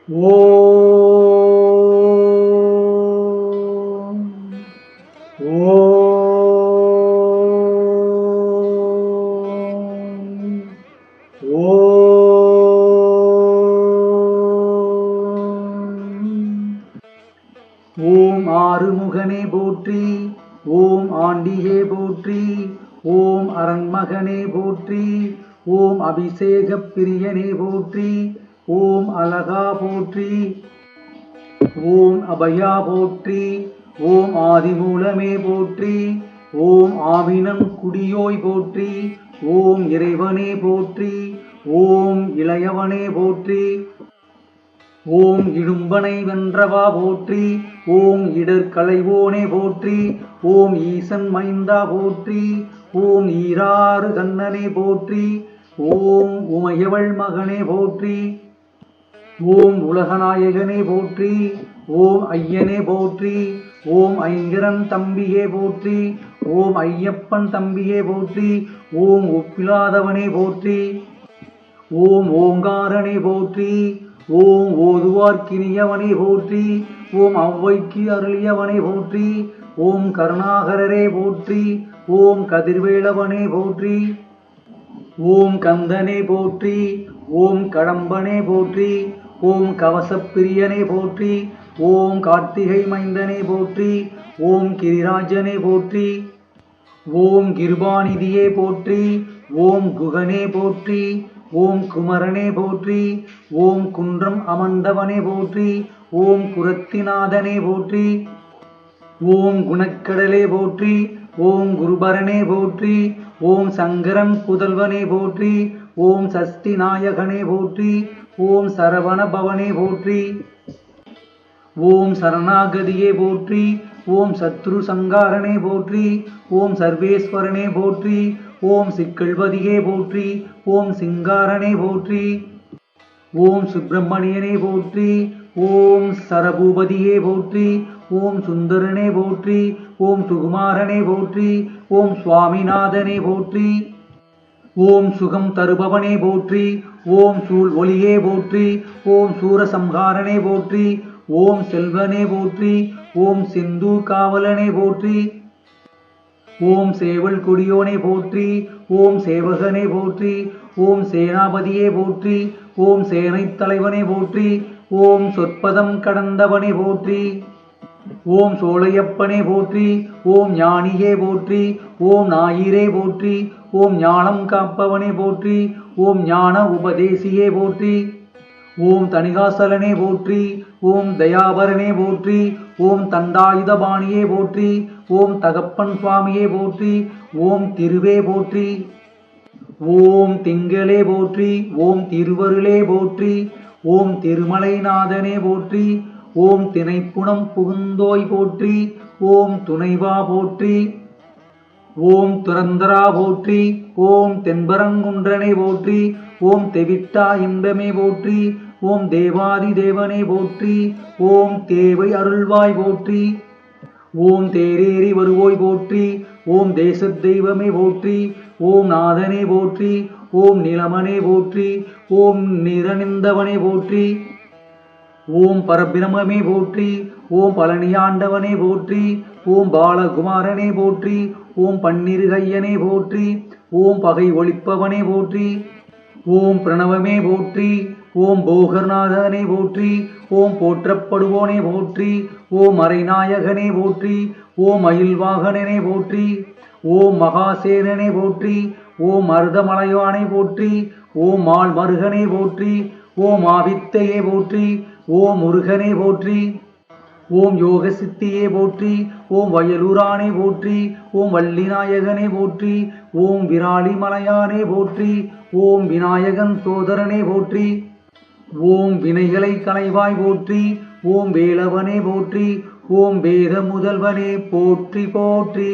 ஓம் ஓம் ஓம் ஆறுமுகனே போற்றி. ஓம் ஆண்டியே போற்றி. ஓம் அரண்மகனே போற்றி. ஓம் அபிஷேக பிரியனே போற்றி. ஓம் அழகா போற்றி. ஓம் அபயா போற்றி. ஓம் ஆதிமூலமே போற்றி. ஓம் ஆவினன் குடியோய் போற்றி. ஓம் இறைவனே போற்றி. ஓம் இளையவனே போற்றி. ஓம் இடும்பனை வென்றவா போற்றி. ஓம் இடர் களைவோனே போற்றி. ஓம் ஈசன் மைந்தா போற்றி. ஓம் ஈராறு கண்ணனே போற்றி. ஓம் உமையவள் மகனே போற்றி. ஓம் உலகநாயகனே போற்றி. ஓம் ஐயனே போற்றி. ஓம் ஐங்கரன் தம்பியே போற்றி. ஓம் ஐயப்பன் தம்பியே போற்றி. ஓம் ஒப்பிலாதவனே போற்றி. ஓம் ஓங்காரனே போற்றி. ஓம் ஓதுவார்க்கினியவனே போற்றி. ஓம் ஔவைக்கு அருளியவனே போற்றி. ஓம் கருணாகரரே போற்றி. ஓம் கதிர்வேலவனே போற்றி. ஓம் கந்தனே போற்றி. ஓம் கடம்பனே போற்றி. ஓம் கவசப்பிரியனே போற்றி. ஓம் கார்த்திகை மைந்தனே போற்றி. ஓம் கிரிராஜனே போற்றி. ஓம் கிருபாநிதியே போற்றி. ஓம் குகனே போற்றி. ஓம் குமரனே போற்றி. ஓம் குன்றம் அமர்ந்தவனே போற்றி. ஓம் குரத்திநாதனே போற்றி. ஓம் குணக்கடலே போற்றி. ஓம் குருபரனே போற்றி. ஓம் சங்கரன் புதல்வனே போற்றி. ஓம் சஷ்டி நாயகனே போற்றி. ஓம் சரவண பவனே போற்றி. ஓம் சரணாகதியே போற்றி. ஓம் சத்ரு சங்காரனே போற்றி. ஓம் சர்வேஸ்வரனே போற்றி. ஓம் சிக்கல்வதியே போற்றி. ஓம் சிங்காரனே போற்றி. ஓம் சுப்பிரமணியனே போற்றி. ஓம் சரபூபதியே போற்றி. ஓம் சுந்தரனே போற்றி. ஓம் சுகுமாரனே போற்றி. ஓம் சுவாமிநாதனே போற்றி. ஓம் சுகம் தருபவனே போற்றி. ஓம் சூழ் ஒளியே போற்றி. ஓம் சூரசம்ஹாரனே போற்றி. ஓம் செல்வனே போற்றி. ஓம் செந்தூர் காவலனே போற்றி. ஓம் சேவல் கொடியோனே போற்றி. ஓம் சேவகனே போற்றி. ஓம் சேனாபதியே போற்றி. ஓம் சேனைத் தலைவனே போற்றி. ஓம் சொற்பதம் கடந்தவனே போற்றி. ஓம் சோலையப்பனே போற்றி. ஓம் ஞானியே போற்றி. ஓம் ஞாயிறே போற்றி. ஓம் ஞானம் காப்பவனே போற்றி. ஓம் ஞான உபதேசியே போற்றி. ஓம் தணிகாசலனே போற்றி. ஓம் தயாபரனே போற்றி. ஓம் தண்டாயுதபாணியே போற்றி. ஓம் தகப்பன் சுவாமியே போற்றி. ஓம் திருவே போற்றி. ஓம் திங்களே போற்றி. ஓம் திருவருளே போற்றி. ஓம் திருமலைநாதனே போற்றி. ஓம் திணைப்புணம் புகுந்தோய் போற்றி. ஓம் துணைவா போற்றி. ஓம் துரந்தரா போற்றி. ஓம் தென்பரங்குன்றனை போற்றி. ஓம் தெவிட்டா இன்பமே போற்றி. ஓம் தேவாதி தேவனே போற்றி. ஓம் தேவை அருள்வாய் போற்றி. ஓம் தேரேறி வருவோய் போற்றி. ஓம் தேசத் தெய்வமே போற்றி. ஓம் நாதனே போற்றி. ஓம் நிலமனே போற்றி. ஓம் நிரணிந்தவனே போற்றி. ஓம் பரபிரமே போற்றி. ஓம் பழனியாண்டவனே போற்றி. ஓம் பாலகுமாரனே போற்றி. ஓம் பன்னிருகையனே போற்றி. ஓம் பகை ஒழிப்பவனே போற்றி. ஓம் பிரணவமே போற்றி. ஓம் போகர்நாதனே போற்றி. ஓம் போற்றப்படுவோனே போற்றி. ஓம் மறைநாயகனே போற்றி. ஓம் மயில்வாகனனே போற்றி. ஓம் மகாசேனனே போற்றி. ஓம் மருதமலையானை போற்றி. ஓம் மால் மருகனே போற்றி. ஓம் ஆவித்தையே போற்றி. ஓம் முருகனே போற்றி. ஓம் யோக சித்தியே போற்றி. ஓம் வயலூரானே போற்றி. ஓம் வள்ளிநாயகனே போற்றி. ஓம் விராலி மலையானே போற்றி. ஓம் விநாயகன் சோதரனே போற்றி. ஓம் வினைகளை களைவாய் போற்றி. ஓம் வேலவனே போற்றி. ஓம் வேத முதல்வனே போற்றி போற்றி.